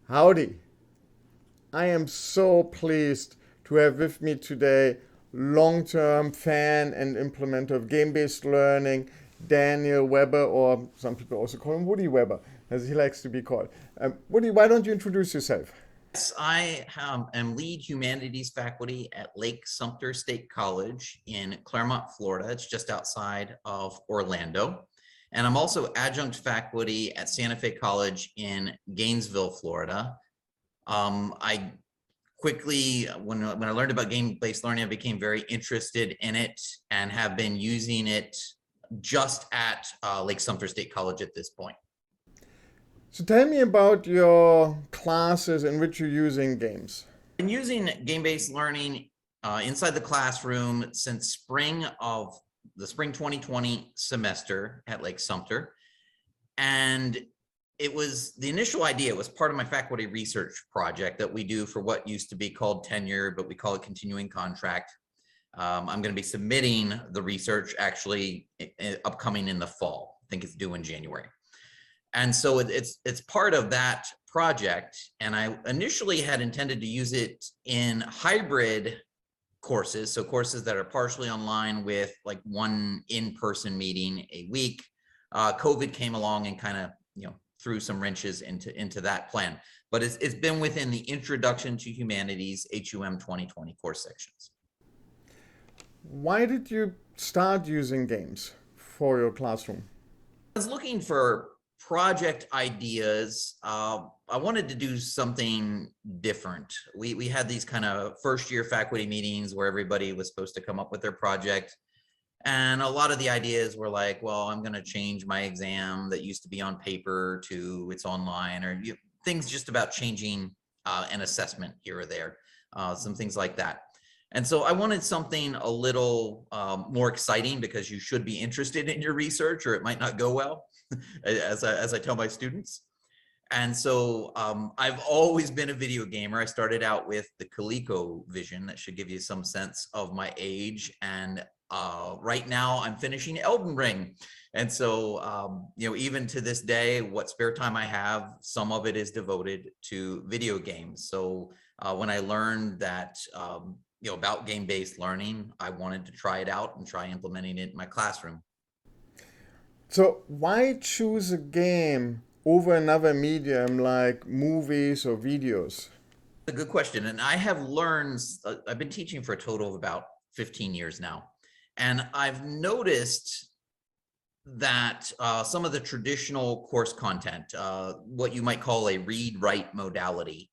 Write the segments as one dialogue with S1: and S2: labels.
S1: Howdy. I am so pleased to have with me today long-term fan and implementer of game-based learning, Daniel Weber, or some people also call him Woody Weber, as he likes to be called. Woody, why don't you introduce yourself?
S2: Yes, I am lead humanities faculty at Lake Sumter State College in Claremont, Florida. It's just outside of Orlando. And I'm also adjunct faculty at Santa Fe College in Gainesville, Florida. I quickly, when I learned about game-based learning, I became very interested in it and have been using it just at Lake Sumter State College at this point.
S1: So tell me about your classes in which you're using games.
S2: Been using game-based learning inside the classroom since the spring 2020 semester at Lake Sumter. And the initial idea was part of my faculty research project that we do for what used to be called tenure, but we call it continuing contract. I'm going to be submitting the research actually upcoming in the fall. I think it's due in January. And so it's part of that project. And I initially had intended to use it in hybrid courses. So courses that are partially online with like one in-person meeting a week. COVID came along and kind of, threw some wrenches into that plan. But it's been within the Introduction to Humanities HUM 2020 course sections.
S1: Why did you start using games for your classroom?
S2: I was looking for project ideas. I wanted to do something different. We had these kind of first year faculty meetings where everybody was supposed to come up with their project. And a lot of the ideas were like, well, I'm going to change my exam that used to be on paper to it's online, or things just about changing an assessment here or there, some things like that. And so I wanted something a little more exciting because you should be interested in your research or it might not go well, as I tell my students. And so I've always been a video gamer. I started out with the ColecoVision. That should give you some sense of my age. And right now I'm finishing Elden Ring. And so, even to this day, what spare time I have, some of it is devoted to video games. So when I learned that, about game-based learning, I wanted to try it out and try implementing it in my classroom.
S1: So why choose a game over another medium like movies or videos?
S2: A good question. And I have learned, I've been teaching for a total of about 15 years now. And I've noticed that some of the traditional course content, what you might call a read-write modality,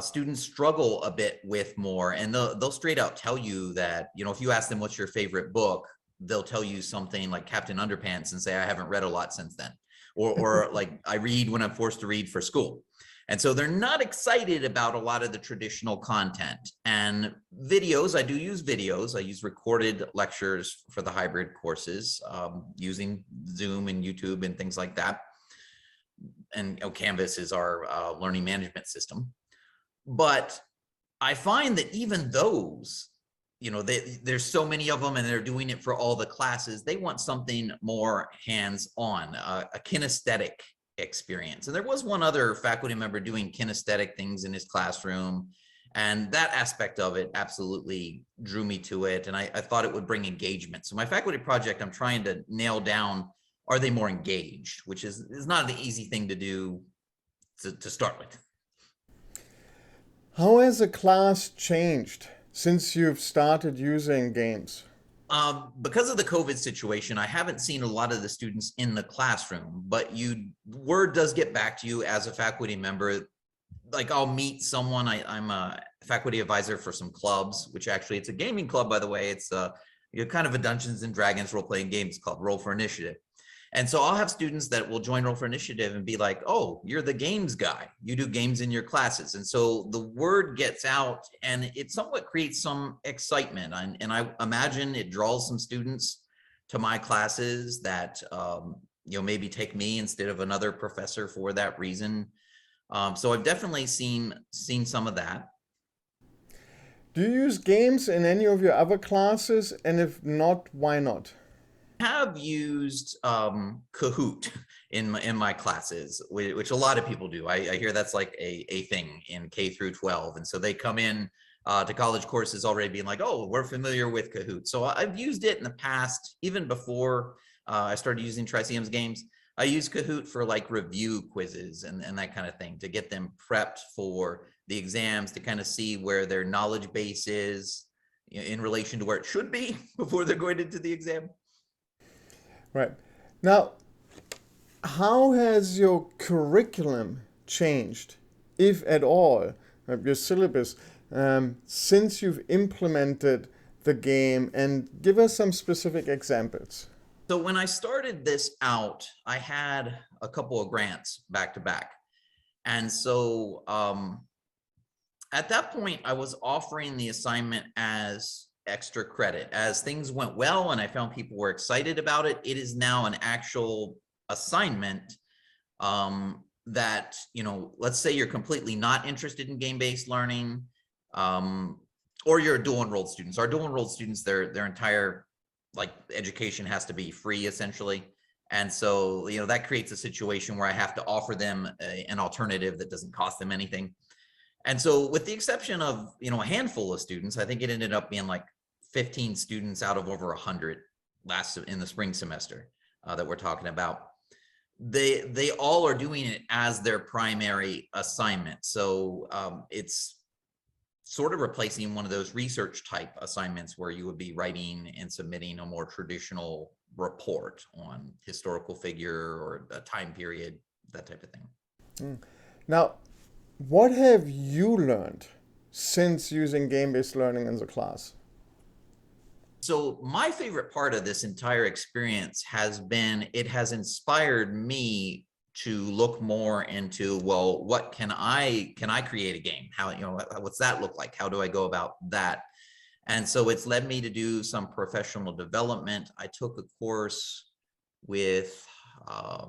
S2: students struggle a bit with more. And they'll straight out tell you that, if you ask them what's your favorite book, they'll tell you something like Captain Underpants and say, I haven't read a lot since then. Or like, I read when I'm forced to read for school. And so they're not excited about a lot of the traditional content. And videos, I do use videos. I use recorded lectures for the hybrid courses, using Zoom and YouTube and things like that. And Canvas is our learning management system. But I find that even those, there's so many of them and they're doing it for all the classes. They want something more hands-on, a kinesthetic experience. And there was one other faculty member doing kinesthetic things in his classroom. And that aspect of it absolutely drew me to it. And I thought it would bring engagement. So my faculty project, I'm trying to nail down, are they more engaged, which is not an easy thing to do to start with.
S1: How has the class changed since you've started using games?
S2: Because of the COVID situation, I haven't seen a lot of the students in the classroom, but word does get back to you as a faculty member. Like I'll meet someone, I'm a faculty advisor for some clubs, which actually it's a gaming club, by the way. It's kind of a Dungeons and Dragons role-playing games called Roll for Initiative. And so I'll have students that will join Roll for Initiative and be like, oh, you're the games guy. You do games in your classes. And so the word gets out and it somewhat creates some excitement. And I imagine it draws some students to my classes that, maybe take me instead of another professor for that reason. So I've definitely seen some of that.
S1: Do you use games in any of your other classes? And if not, why not?
S2: have used Kahoot in my classes, which a lot of people do. I hear that's like a thing in K through 12, and so they come in to college courses already being like, "Oh, we're familiar with Kahoot." So I've used it in the past, even before I started using Triceum's games. I use Kahoot for like review quizzes and that kind of thing to get them prepped for the exams, to kind of see where their knowledge base is in relation to where it should be before they're going into the exam.
S1: Right. Now, how has your curriculum changed, if at all, your syllabus, since you've implemented the game? And give us some specific examples.
S2: So when I started this out, I had a couple of grants back to back. And so at that point, I was offering the assignment as extra credit. As things went well and I found people were excited about it, it is now an actual assignment that, let's say you're completely not interested in game-based learning, or you're a dual enrolled student. Our dual enrolled students, their entire like education has to be free essentially. And so, that creates a situation where I have to offer them an alternative that doesn't cost them anything. And so with the exception of, a handful of students, I think it ended up being like 15 students out of over 100 in the spring semester that we're talking about. They all are doing it as their primary assignment. So it's sort of replacing one of those research type assignments where you would be writing and submitting a more traditional report on historical figure or a time period, that type of thing.
S1: Now, what have you learned since using game-based learning in the class?
S2: So my favorite part of this entire experience has been, it has inspired me to look more into, well, what can I create a game? How, what's that look like? How do I go about that? And so it's led me to do some professional development. I took a course with, I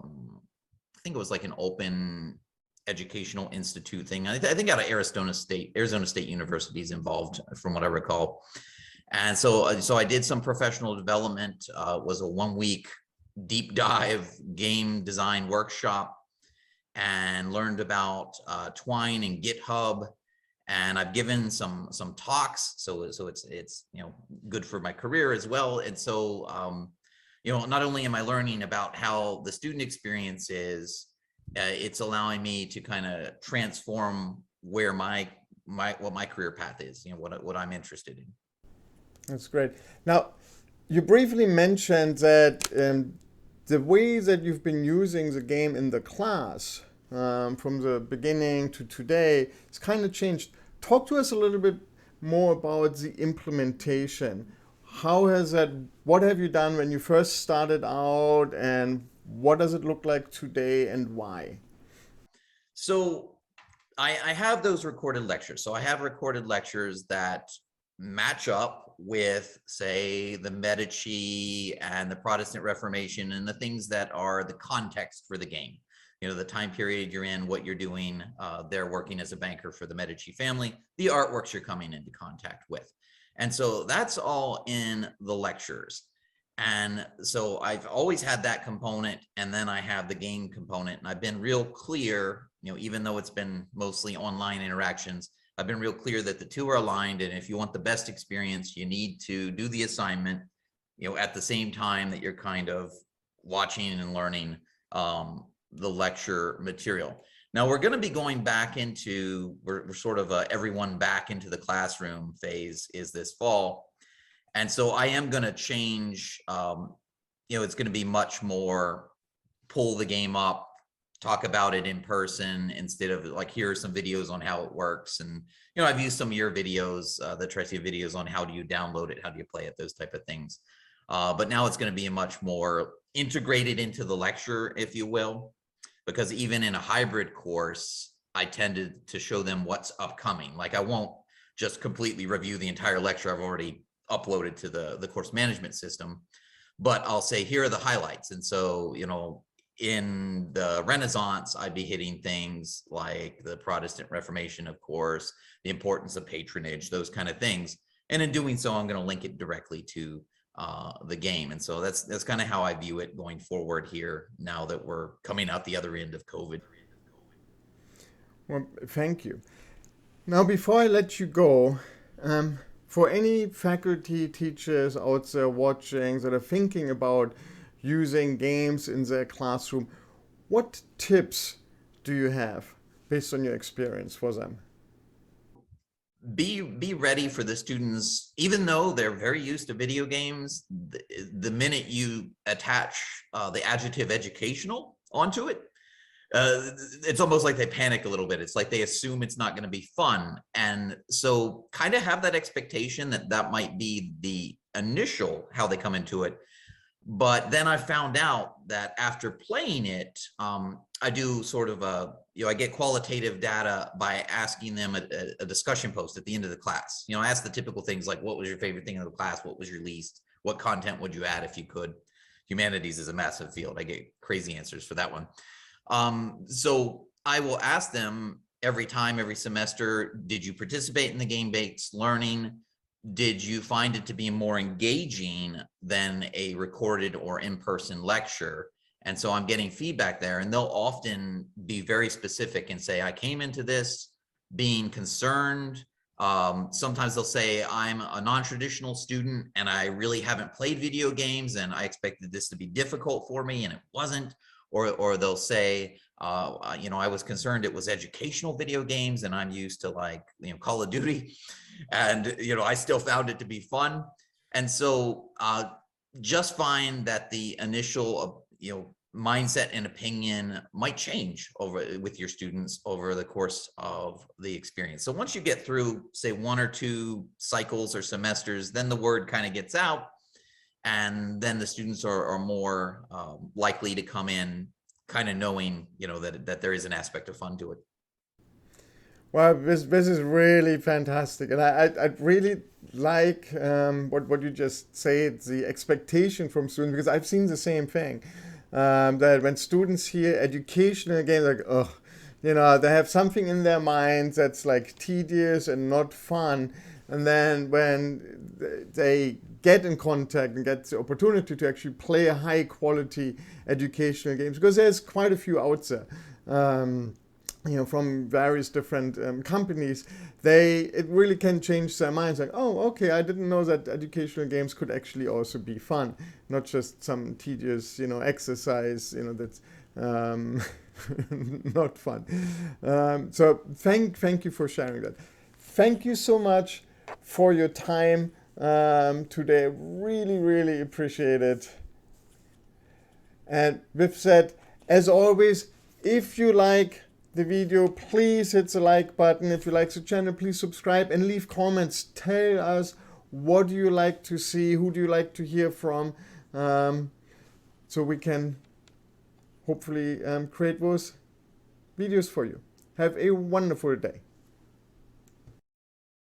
S2: think it was like an open educational institute thing. I think out of Arizona State University is involved, from what I recall. And so I did some professional development. Was a 1-week deep dive game design workshop, and learned about Twine and GitHub. And I've given some talks, so it's good for my career as well. And so not only am I learning about how the student experience is, it's allowing me to kind of transform where what my career path is, what I'm interested in.
S1: That's great. Now, you briefly mentioned that the way that you've been using the game in the class from the beginning to today has kind of changed. Talk to us a little bit more about the implementation. How has that, what have you done when you first started out, and what does it look like today, and why?
S2: So I have those recorded lectures. So I have recorded lectures that match up with, say, the Medici and the Protestant Reformation and the things that are the context for the game. The time period you're in, what you're doing. They're working as a banker for the Medici family, the artworks you're coming into contact with. And so that's all in the lectures. And so I've always had that component, and then I have the game component. And I've been real clear, even though it's been mostly online interactions, I've been real clear that the two are aligned. And if you want the best experience, you need to do the assignment, at the same time that you're kind of watching and learning the lecture material. Now we're going to be going back into, we're sort of everyone back into the classroom phase is this fall. And so I am going to change, it's going to be much more pull the game up, talk about it in person instead of like, here are some videos on how it works. And, I've used some of your videos, the Tricia videos on how do you download it, how do you play it, those type of things. But now it's going to be a much more integrated into the lecture, if you will, because even in a hybrid course, I tended to show them what's upcoming. Like I won't just completely review the entire lecture I've already uploaded to the course management system, but I'll say, here are the highlights. And so, in the Renaissance, I'd be hitting things like the Protestant Reformation, of course, the importance of patronage, those kind of things. And in doing so, I'm going to link it directly to the game. And so that's kind of how I view it going forward here now that we're coming out the other end of COVID.
S1: Well, thank you. Now, before I let you go, for any faculty, teachers out there watching that are thinking about using games in their classroom, what tips do you have based on your experience for them?
S2: Be ready for the students, even though they're very used to video games, the minute you attach the adjective educational onto it, it's almost like they panic a little bit. It's like they assume it's not going to be fun. And so kind of have that expectation that that might be the initial how they come into it. But then I found out that after playing it, I do sort of I get qualitative data by asking them a discussion post at the end of the class. I ask the typical things like, what was your favorite thing in the class? What was your least? What content would you add if you could? Humanities is a massive field. I get crazy answers for that one. So I will ask them every time, every semester, did you participate in the game-based learning? Did you find it to be more engaging than a recorded or in-person lecture? And so I'm getting feedback there, and they'll often be very specific and say, I came into this being concerned. Sometimes they'll say, I'm a non-traditional student and I really haven't played video games and I expected this to be difficult for me and it wasn't. Or they'll say, I was concerned it was educational video games and I'm used to Call of Duty, and I still found it to be fun. And so just find that the initial mindset and opinion might change with your students over the course of the experience. So once you get through, say, 1 or 2 cycles or semesters, then the word kind of gets out. And then the students are more likely to come in kind of knowing, that there is an aspect of fun to it.
S1: Well, this is really fantastic, and I really like what you just said, the expectation from students, because I've seen the same thing, that when students hear educational games, like, oh, they have something in their mind that's like tedious and not fun, and then when they get in contact and get the opportunity to actually play a high quality educational games, because there's quite a few out there. From various different companies, it really can change their minds. Like, oh, okay, I didn't know that educational games could actually also be fun, not just some tedious, exercise, that's not fun. So thank you for sharing that. Thank you so much for your time today. Really, really appreciate it. And with that, as always, if you like the video, please hit the like button. If you like the channel, please subscribe and leave comments. Tell us, what do you like to see, who do you like to hear from, so we can hopefully create those videos for you. Have a wonderful day.